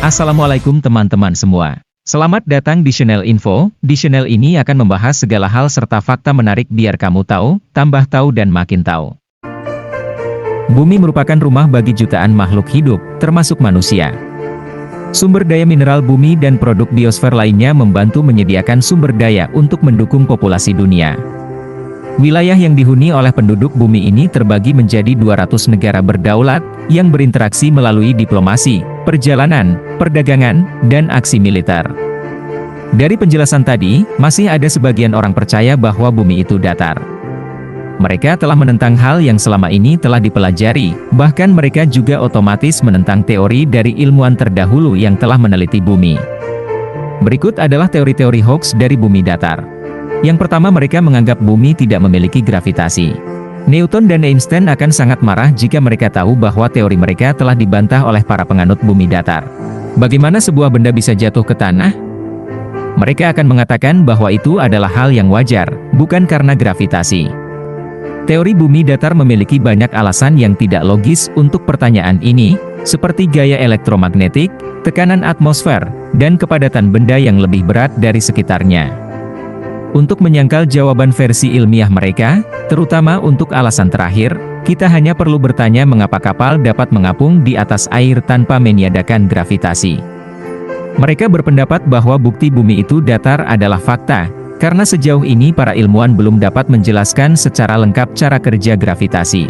Assalamualaikum teman-teman semua. Selamat datang di channel Info. Di channel ini akan membahas segala hal serta fakta menarik biar kamu tahu, tambah tahu dan makin tahu. Bumi merupakan rumah bagi jutaan makhluk hidup, termasuk manusia. Sumber daya mineral bumi dan produk biosfer lainnya membantu menyediakan sumber daya untuk mendukung populasi dunia. Wilayah yang dihuni oleh penduduk bumi ini terbagi menjadi 200 negara berdaulat, yang berinteraksi melalui diplomasi, perjalanan, perdagangan, dan aksi militer. Dari penjelasan tadi, masih ada sebagian orang percaya bahwa bumi itu datar. Mereka telah menentang hal yang selama ini telah dipelajari, bahkan mereka juga otomatis menentang teori dari ilmuwan terdahulu yang telah meneliti bumi. Berikut adalah teori-teori hoax dari bumi datar. Yang pertama, mereka menganggap bumi tidak memiliki gravitasi. Newton dan Einstein akan sangat marah jika mereka tahu bahwa teori mereka telah dibantah oleh para penganut bumi datar. Bagaimana sebuah benda bisa jatuh ke tanah? Mereka akan mengatakan bahwa itu adalah hal yang wajar, bukan karena gravitasi. Teori bumi datar memiliki banyak alasan yang tidak logis untuk pertanyaan ini, seperti gaya elektromagnetik, tekanan atmosfer, dan kepadatan benda yang lebih berat dari sekitarnya. Untuk menyangkal jawaban versi ilmiah mereka, terutama untuk alasan terakhir, kita hanya perlu bertanya mengapa kapal dapat mengapung di atas air tanpa meniadakan gravitasi. Mereka berpendapat bahwa bukti bumi itu datar adalah fakta, karena sejauh ini para ilmuwan belum dapat menjelaskan secara lengkap cara kerja gravitasi.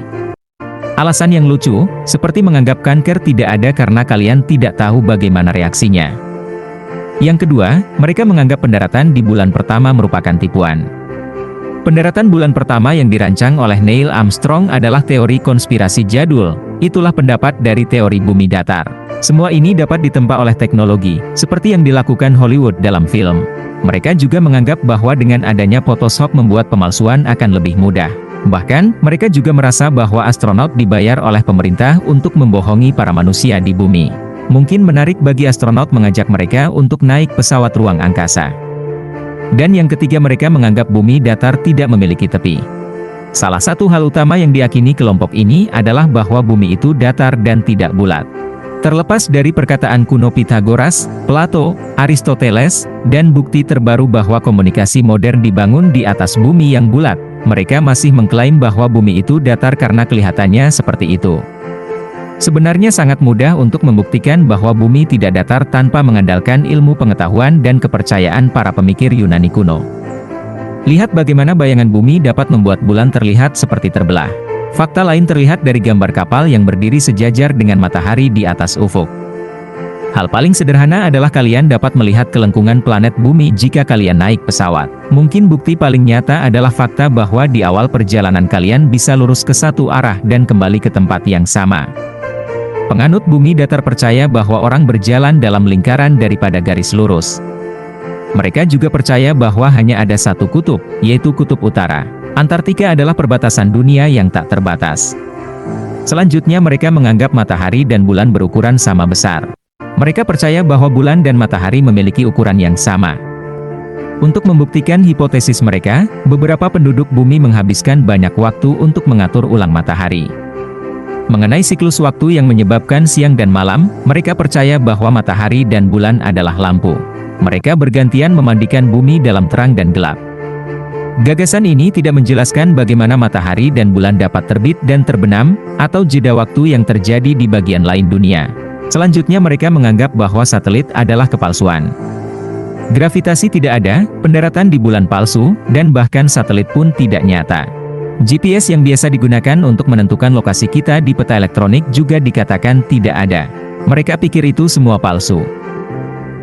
Alasan yang lucu, seperti menganggap kanker tidak ada karena kalian tidak tahu bagaimana reaksinya. Yang kedua, mereka menganggap pendaratan di bulan pertama merupakan tipuan. Pendaratan bulan pertama yang dirancang oleh Neil Armstrong adalah teori konspirasi jadul. Itulah pendapat dari teori bumi datar. Semua ini dapat ditempa oleh teknologi, seperti yang dilakukan Hollywood dalam film. Mereka juga menganggap bahwa dengan adanya Photoshop membuat pemalsuan akan lebih mudah. Bahkan, mereka juga merasa bahwa astronot dibayar oleh pemerintah untuk membohongi para manusia di bumi. Mungkin menarik bagi astronot mengajak mereka untuk naik pesawat ruang angkasa. Dan yang ketiga, mereka menganggap bumi datar tidak memiliki tepi. Salah satu hal utama yang diyakini kelompok ini adalah bahwa bumi itu datar dan tidak bulat. Terlepas dari perkataan kuno Pythagoras, Plato, Aristoteles, dan bukti terbaru bahwa komunikasi modern dibangun di atas bumi yang bulat, mereka masih mengklaim bahwa bumi itu datar karena kelihatannya seperti itu. Sebenarnya sangat mudah untuk membuktikan bahwa bumi tidak datar tanpa mengandalkan ilmu pengetahuan dan kepercayaan para pemikir Yunani kuno. Lihat bagaimana bayangan bumi dapat membuat bulan terlihat seperti terbelah. Fakta lain terlihat dari gambar kapal yang berdiri sejajar dengan matahari di atas ufuk. Hal paling sederhana adalah kalian dapat melihat kelengkungan planet bumi jika kalian naik pesawat. Mungkin bukti paling nyata adalah fakta bahwa di awal perjalanan kalian bisa lurus ke satu arah dan kembali ke tempat yang sama. Penganut bumi datar percaya bahwa orang berjalan dalam lingkaran daripada garis lurus. Mereka juga percaya bahwa hanya ada satu kutub, yaitu kutub utara. Antartika adalah perbatasan dunia yang tak terbatas. Selanjutnya mereka menganggap matahari dan bulan berukuran sama besar. Mereka percaya bahwa bulan dan matahari memiliki ukuran yang sama. Untuk membuktikan hipotesis mereka, beberapa penduduk bumi menghabiskan banyak waktu untuk mengatur ulang matahari. Mengenai siklus waktu yang menyebabkan siang dan malam, mereka percaya bahwa matahari dan bulan adalah lampu. Mereka bergantian memandikan bumi dalam terang dan gelap. Gagasan ini tidak menjelaskan bagaimana matahari dan bulan dapat terbit dan terbenam, atau jeda waktu yang terjadi di bagian lain dunia. Selanjutnya mereka menganggap bahwa satelit adalah kepalsuan. Gravitasi tidak ada, pendaratan di bulan palsu, dan bahkan satelit pun tidak nyata. GPS yang biasa digunakan untuk menentukan lokasi kita di peta elektronik juga dikatakan tidak ada. Mereka pikir itu semua palsu.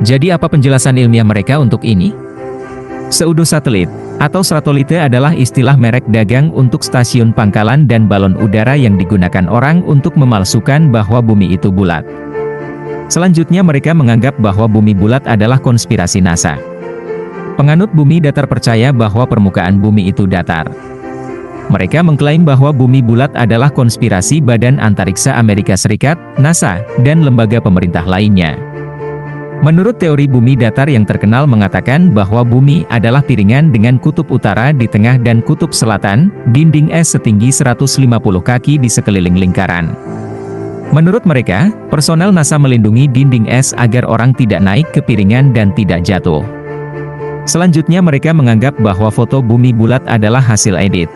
Jadi apa penjelasan ilmiah mereka untuk ini? Pseudosatelit, atau stratolite adalah istilah merek dagang untuk stasiun pangkalan dan balon udara yang digunakan orang untuk memalsukan bahwa bumi itu bulat. Selanjutnya mereka menganggap bahwa bumi bulat adalah konspirasi NASA. Penganut bumi datar percaya bahwa permukaan bumi itu datar. Mereka mengklaim bahwa bumi bulat adalah konspirasi Badan Antariksa Amerika Serikat, NASA, dan lembaga pemerintah lainnya. Menurut teori bumi datar yang terkenal mengatakan bahwa bumi adalah piringan dengan kutub utara di tengah dan kutub selatan, dinding es setinggi 150 kaki di sekeliling lingkaran. Menurut mereka, personel NASA melindungi dinding es agar orang tidak naik ke piringan dan tidak jatuh. Selanjutnya mereka menganggap bahwa foto bumi bulat adalah hasil edit.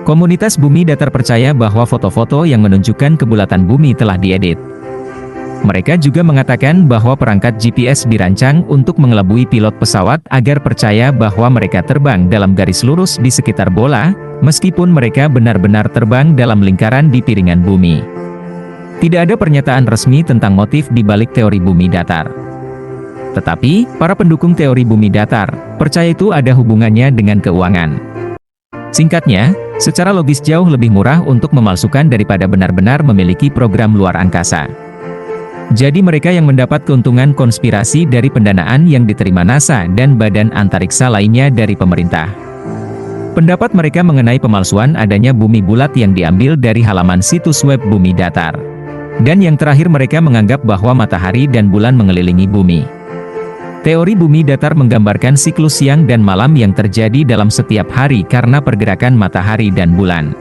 Komunitas bumi datar percaya bahwa foto-foto yang menunjukkan kebulatan bumi telah diedit. Mereka juga mengatakan bahwa perangkat GPS dirancang untuk mengelabui pilot pesawat agar percaya bahwa mereka terbang dalam garis lurus di sekitar bola, meskipun mereka benar-benar terbang dalam lingkaran di piringan bumi. Tidak ada pernyataan resmi tentang motif di balik teori bumi datar. Tetapi, para pendukung teori bumi datar percaya itu ada hubungannya dengan keuangan. Singkatnya, secara logis jauh lebih murah untuk memalsukan daripada benar-benar memiliki program luar angkasa. Jadi mereka yang mendapat keuntungan konspirasi dari pendanaan yang diterima NASA dan badan antariksa lainnya dari pemerintah. Pendapat mereka mengenai pemalsuan adanya bumi bulat yang diambil dari halaman situs web bumi datar. Dan yang terakhir mereka menganggap bahwa matahari dan bulan mengelilingi bumi. Teori bumi datar menggambarkan siklus siang dan malam yang terjadi dalam setiap hari karena pergerakan matahari dan bulan.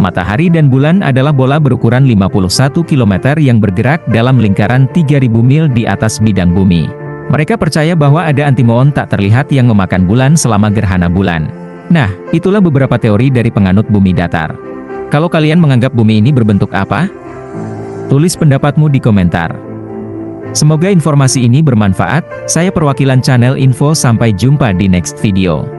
Matahari dan bulan adalah bola berukuran 51 km yang bergerak dalam lingkaran 3000 mil di atas bidang bumi. Mereka percaya bahwa ada antimoon tak terlihat yang memakan bulan selama gerhana bulan. Nah, itulah beberapa teori dari penganut bumi datar. Kalau kalian menganggap bumi ini berbentuk apa? Tulis pendapatmu di komentar. Semoga informasi ini bermanfaat. Saya perwakilan channel Info, sampai jumpa di next video.